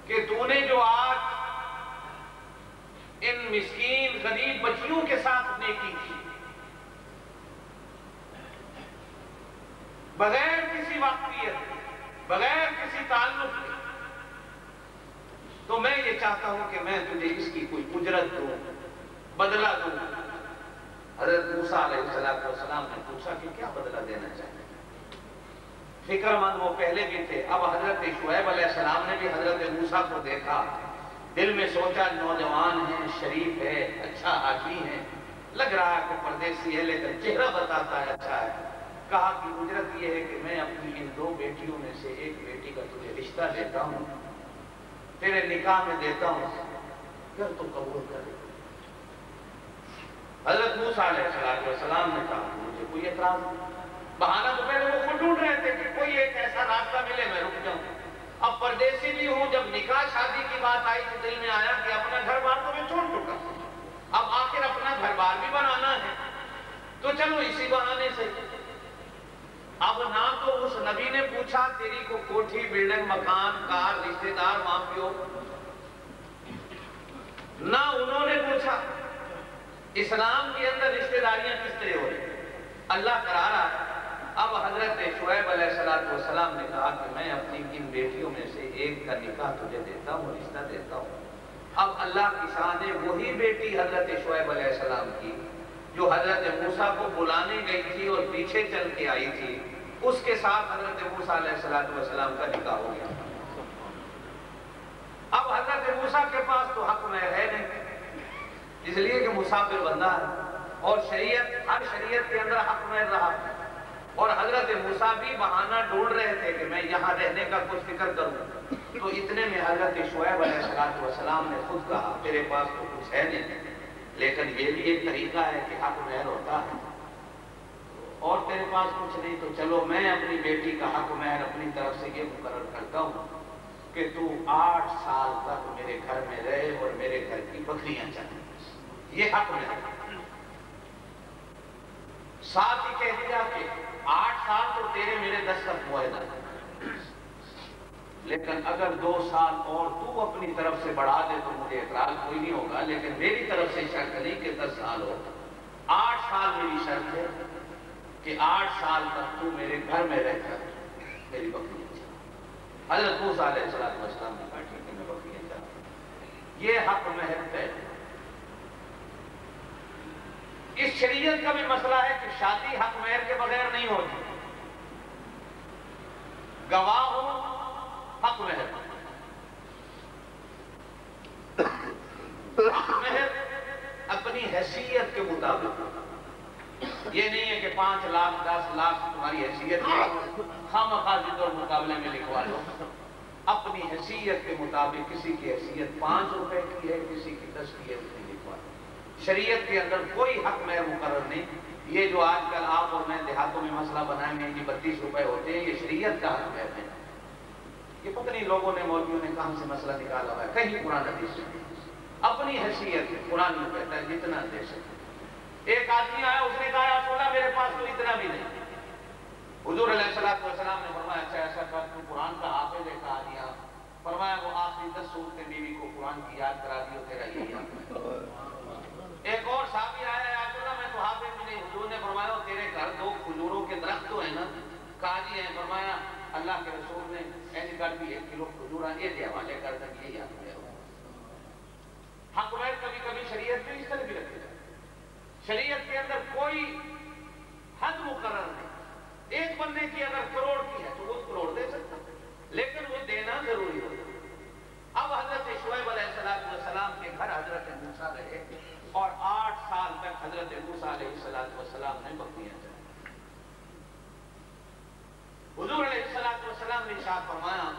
کہ تو نے جو آج ان مسکین غریب بچیوں کے ساتھ نیکی کی بغیر کسی واقعیت بغیر کسی تعلق کے، تو میں یہ چاہتا ہوں کہ میں تجھے اس کی کوئی اجرت دوں، بدلہ دوں۔ حضرت موسیٰ علیہ السلام نے پوچھا کہ کیا بدلہ دینا چاہتے ہیں؟ فکر مند وہ پہلے بھی تھے، اب حضرت شعیب علیہ السلام نے بھی حضرت موسیٰ کو دیکھا، دل میں سوچا نوجوان ہیں، شریف ہے، اچھا حاجی ہے، لگ رہا ہے کہ پردیسی ہے لیکن چہرہ بتاتا ہے اچھا ہے۔ کہا کہ اجرت یہ ہے کہ میں اپنی ان 2 بیٹیوں میں سے ایک بیٹی کا تجھے رشتہ دیتا ہوں، تیرے نکاح میں دیتا ہوں، پھر تو قبول کر۔ حضرت موسیٰ علیہ السلام نے کہا مجھے کوئی اعتراض نہیں۔ بہانہ تو پہلے وہ خود ڈھونڈ رہے تھے کہ کوئی ایک ایسا راستہ ملے میں رک جاؤں، اب پردیسی بھی ہوں، جب نکاح شادی کی بات آئی تو دل میں آیا کہ اپنا گھر بار تو میں چھوڑ چکا، اب آخر اپنا گھر بار بھی بنانا ہے، تو چلو اسی بہانے سے۔ اب نہ تو اس نبی نے پوچھا تیری کو کوٹھی، بلڈنگ، مکان، کار، رشتہ دار، ماں پیو، نہ انہوں نے پوچھا اسلام کے اندر رشتہ داریاں کس طرح ہو رہی، اللہ کرا رہا ہے۔ اب حضرت شعیب علیہ السلام نے کہا کہ میں اپنی ان بیٹیوں میں سے ایک کا نکاح تجھے دیتا ہوں، رشتہ دیتا ہوں۔ اب اللہ کی شان ہے وہی بیٹی حضرت شعیب علیہ السلام کی جو حضرت موسیٰ کو بلانے گئی تھی اور پیچھے چل کے آئی تھی، اس کے ساتھ حضرت موسیٰ علیہ السلام کا نکاح ہو گیا۔ اب حضرت موسیٰ کے پاس تو حق مہر ہے نہیں، اس لیے کہ مسافر بندہ ہے، اور شریعت ہر شریعت کے اندر حق مہر رہا، اور حضرت موسیٰ بھی بہانہ ڈھونڈ رہے تھے کہ میں یہاں رہنے کا کچھ فکر کروں، تو اتنے میں حضرت شعیب علیہ السلام نے خود کہا تیرے پاس تو کچھ ہے نہیں، لیکن یہ بھی ایک طریقہ ہے کہ حق مہر ہوتا ہے، اور تیرے پاس کچھ نہیں تو چلو میں اپنی بیٹی کا حق مہر اپنی طرف سے یہ مقرر کرتا ہوں کہ تو 8 سال تک میرے گھر میں رہے اور میرے گھر کی بکریاں چلیں، یہ حق مہر۔ ساتھ ہی کہہ دیا کہ 8 سال تو تیرے میرے دستخط معاہدہ ہے، لیکن اگر 2 سال اور تو اپنی طرف سے بڑھا دے تو مجھے اعتراض کوئی نہیں ہوگا، لیکن میری طرف سے شرط نہیں کہ 10 سال ہو، 8 سال میری شرط ہے کہ 8 سال تک تو میرے گھر میں رہ کر میری بکریاں چلا۔ حضرت موسیٰ علیہ السلام نے کہا ٹھیک ہے میں بکریاں چلا۔ یہ حق مہر طے۔ اس شریعت کا بھی مسئلہ ہے کہ شادی حق مہر کے بغیر نہیں ہوتی، گواہ ہو حق مہر، حق مہر اپنی حیثیت کے مطابق، یہ نہیں ہے کہ 5 لاکھ 10 لاکھ تمہاری حیثیت ہے خواہ ضد اور مقابلے میں لکھوا لو، اپنی حیثیت کے مطابق، کسی کی حیثیت 5 روپے کی ہے کسی کی 10 کی ہے اتنی لکھوا لو۔ شریعت کے اندر کوئی حق مہر مقرر نہیں۔ یہ جو آج کل آپ اور میں دیہاتوں میں مسئلہ بنائیں گے کہ 32 روپے ہوتے ہیں، یہ شریعت کا حق مہر ہے، یہ پتہ نہیں لوگوں نے مولویوں نے کہاں سے مسئلہ نکالا ہوا ہے، کہیں قرآن حدیث میں اپنی حیثیت ہے، قرآن میں کہتا ہے جتنا دے سکتے۔ ایک آدمی آیا، اس نے کہا یا رسول اللہ میرے پاس تو اتنا بھی نہیں۔ حضور علیہ السلام نے فرمایا اچھا ایسا کر تو قرآن کا حافظ ہے کہا دیا، فرمایا وہ آخری 10 صورتیں بیوی کو قرآن کی یاد کرا دی ہو تیرا یہی حق ہے۔ ایک اور صحابی آیا یا رسول اللہ میں تو حافظ بھی نہیں، حضور نے فرمایا تیرے گھر 2 کھجوروں کے درخت تو ہیں نا، کہا جی ہیں، فرمایا اللہ کے رسول نے ایسی کر دی 1 کلو کھجورہ یہ دے حوالے کر دیں یہی حق ہے۔ حق مہر کبھی کبھی شریعت میں اس طرح بھی رکھے جائے، شریعت کے اندر کوئی حد مقرر نہیں۔ ایک بندے کی اگر کروڑ کی ہے تو وہ کروڑ دے سکتا، لیکن وہ دینا ضروری ہوتا۔ اب حضرت شعیب علیہ السلام کے گھر حضرت موسیٰ رہے اور 8 سال تک حضرت موسیٰ علیہ السلام نے بکریاں چلائی۔ حضور علیہ السلام نے ارشاد فرمایا